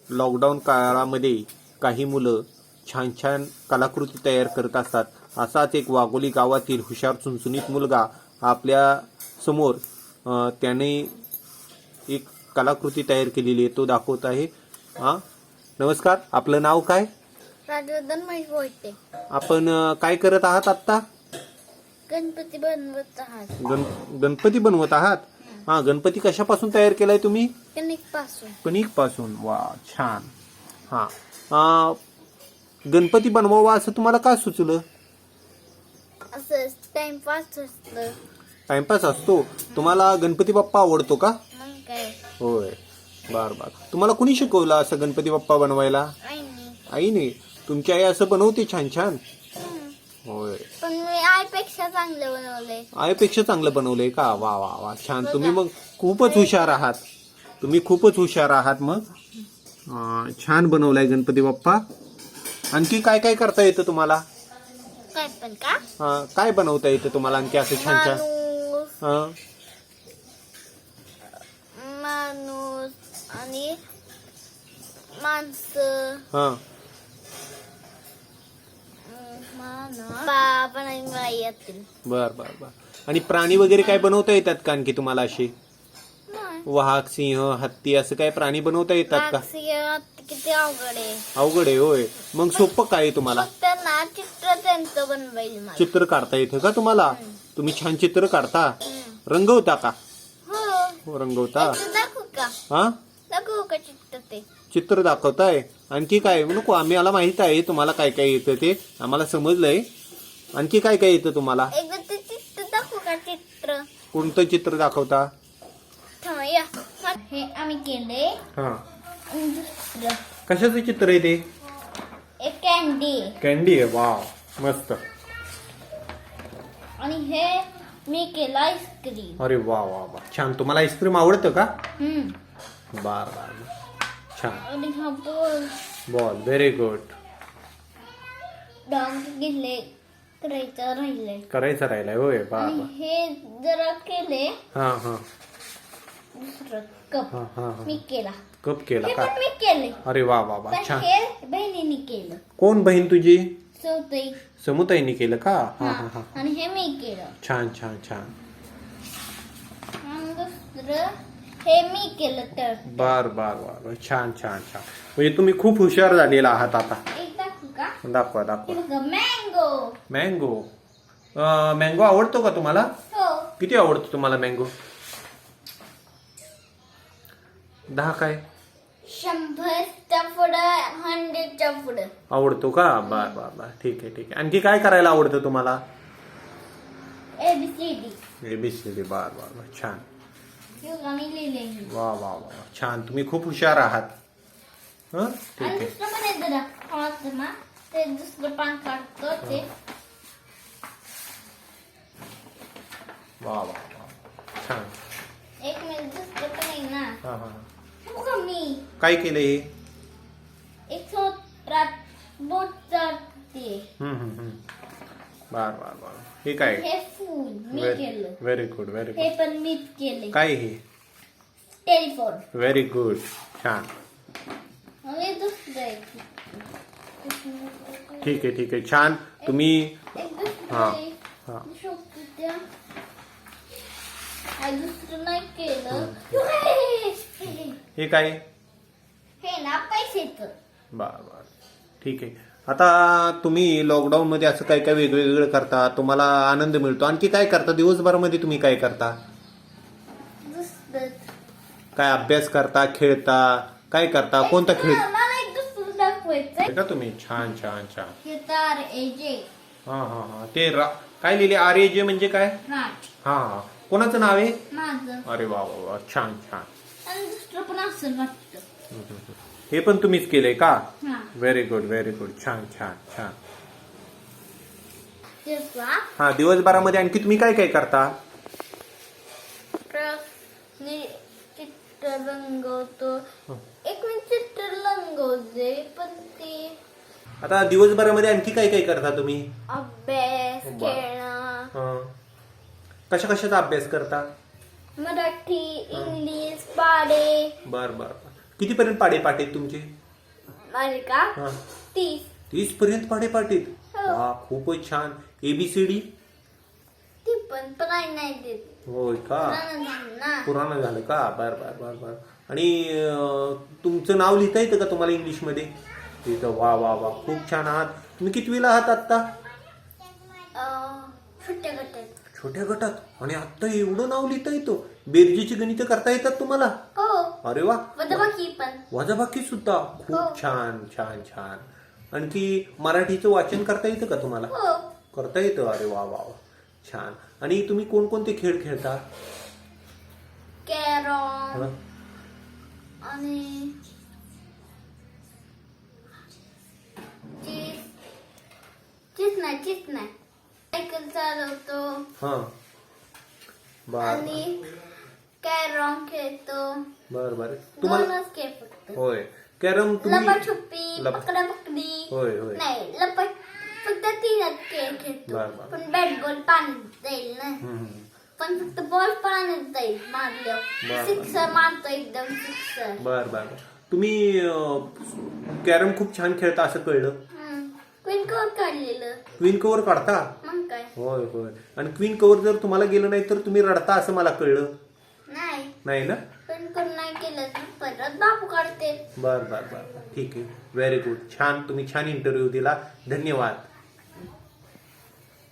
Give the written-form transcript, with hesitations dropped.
Lockdown काळामध्ये काही मुलं छान छान कलाकृती तयार करत असतात. असाच एक वाघोली गावातील हुशार चुणचुणीत मुलगा आपल्या समोर त्याने एक कलाकृती तयार केलेली आहे, तो दाखवत आहे. नमस्कार, आपलं नाव काय? राजवर्धन महेश बोलते. आपण काय करत आहात आत्ता? गणपती बनवत आहात. गणपती बनवत आहात. गणपती कशापासून तयार केलाय तुम्ही? कणिक पासून. वा, छान. गणपती बनवावा असं तुम्हाला काय सुचलं? असं टाइमपास असतो. तुम्हाला गणपती बाप्पा आवडतो का? मग काय होय, बर. तुम्हाला कुणी शिकवलं असं गणपती बाप्पा बनवायला? आईने. तुमची आई असं बनवते छान छान? होय. पण मी आईपेक्षा चांगलं बनवलंय. आईपेक्षा चांगलं बनवलंय का? वा वा वा, छान. तुम्ही मग खूपच हुशार आहात. मग छान बनवलाय गणपती बाप्पा. आणखी काय काय करता येतं तुम्हाला? काय पण का? काय बनवता येतं तुम्हाला आणखी असं छान छान? माणूस आणि माणसं बर. आणि प्राणी वगैरे काय बनवता येतात का आणखी तुम्हाला? असे वाघ, सिंह, हत्ती असं काय प्राणी बनवता येतात का? किती अवघड आहे. अवघड आहे होय. मग सोपं काय आहे तुम्हाला? त्यांना चित्र त्यांचं बनवायला मला. चित्र काढता येतं का तुम्हाला? तुम्ही छान चित्र काढता. रंगवता का? हो. रंगवता. दाखवू का? दाखवू का चित्र? ते चित्र दाखवताय. आणखी काय नको? आम्हाला माहित आहे तुम्हाला काय काय येतं, ते आम्हाला समजलंय. आणखी काय काय येतं तुम्हाला? एकदा ते चित्र दाखवू का? चित्र कोणतं चित्र दाखवता? हे आम्ही केले. दुसरं कशाचं चित्र आहे ते? एक कॅन्डी आहे. वाव, मस्त. आणि हे मी केलं आईस्क्रीम. अरे वा वा वा, छान. तुम्हाला आईस्क्रीम आवडतं का? बर. छान. आणि हा बॉल व्हेरी गुड. डान्स गेले करायचं राहिलंय होय. आणि हे जरा केले. दुसरं कप मी केला. कप केला हे का? पण मी केले. अरे वा वा वा, पण छान. हे बहिणीने केलं. कोण बहीण तुझी? सौताई. समुताईने केलं का? आणि हे मी केलं. छान. आणि दुसरं हे मी केलं. तर बर. छान. म्हणजे तुम्ही खूप हुशार झालेला आहात आता. एक दाखवू का? दाखवा. मँगो. मँगो आवडतो का तुम्हाला? हो. किती आवडतो तुम्हाला मँगो? 10 काय? 100च्या पुढं 100च्या पुढं आवडतो का? बर. ठीक आहे. आणखी काय करायला आवडतं तुम्हाला? ABCD. बर. छान. वा, छान. तुम्ही खूप हुशार आहात. ठीक आहे. ते दुसरं पान काढतो ते. वा, छान. एक मिनिट, दुसरं पण आहे ना. मी काय केलं हे? एक बोट चालते. बर. हे काय? हे फूल मी केलं. Very good. हे पण मीच केले. काय हे? टेलिफोन. Very good. छान. आणि दुसरं ठीक आहे. छान. तुम्ही दुसरं नाही केलं. हे काय? हे ना पैसेच. बर. ठीक आहे. आता तुम्ही लॉकडाऊन मध्ये असं काय काय वेगवेगळं करता, तुम्हाला आनंद मिळतो. आणखी काय करता दिवसभरामध्ये? तुम्ही काय करता? काय अभ्यास करता, खेळता, काय करता? कोणता खेळ? मला एक दुसरं दाखवायचंय का तुम्ही? छान. हे तार एजे. ते काय लिहिले? RAJ म्हणजे काय? कोणाचं नाव आहे? माझं. अरे वा, छान. आणि दुसरं पण असं वाटतं. हे पण तुम्हीच केलंय का? Very good. छान. दिवसभरामध्ये आणखी तुम्ही काय काय करता? चित्र रंगवतो. एक मिनिट, चित्र रंगवते पण ते. आता दिवसभरामध्ये आणखी काय काय करता तुम्ही? अभ्यास, खेळणं. कशाचा अभ्यास करता? मराठी, इंग्लिश, पाढे. बर. कितीपर्यंत पाढे-पाठ आहेत तुमचे? माझे का हा 30. 30 पर्यंत पाढे-पाठ आहेत. हो. वा खूपच छान. ABCD ती पण प्राय नाही देत होय का? पुराण झालं ना. पुराण झालं का? बर बर बर बर. आणि तुमचं नाव लिहिता येतं का तुम्हाला इंग्लिशमध्ये? तिथं वा वा वा खूप छान आहात. तुम्ही कितवीला आहात आत्ता? छोट्या गटात. छोट्या गटात आणि आत्ता एवढं नाव लिहिता येतं. बेरजेची गणितं करता येतात तुम्हाला? हो अरे वा. वजाबाकी पण. वजाबाकी सुद्धा हो. खूप छान छान छान. आणखी मराठीचं वाचन करता येतं का तुम्हाला? हो करता येतं. अरे वा वा वा छान. आणि तुम्ही कोणकोणते खेळ खेळता? कॅरम हं? आणि चीज नाही सायकल चालवतो हा बर आणि कॅरम खेळतो. बर बर. तुम्हाला दोनच खेळ फक्त. होय कॅरम तुम्ही लपाछुपी लप- पकडापकडी. होय होय नाही लपट फक्त 3च खेळ खेळतो. बर, बर. पण बॅट बॉल पाण्यात जाईल ना. हम्म. पण फक्त बॉल पाण्यात जाईल बर, मारल्यावर. बर. सिक्सर मारतो एकदम सिक्सर. बर बर बर. तुम्ही कॅरम खूप छान खेळता असं कळलं. क्वीन कवर काढलेलं क्वीन कव्हर काढता? मग काय. होय होय. आणि क्वीन कव्हर जर तुम्हाला गेलं नाही तर तुम्ही रडता असं मला कळलं. नाही नाही ना? क्वीन कवर नाही केलं तर परत बापू काढते. बर बर बर ठीक आहे. Very good. छान. तुम्ही छान इंटरव्ह्यू दिला. धन्यवाद.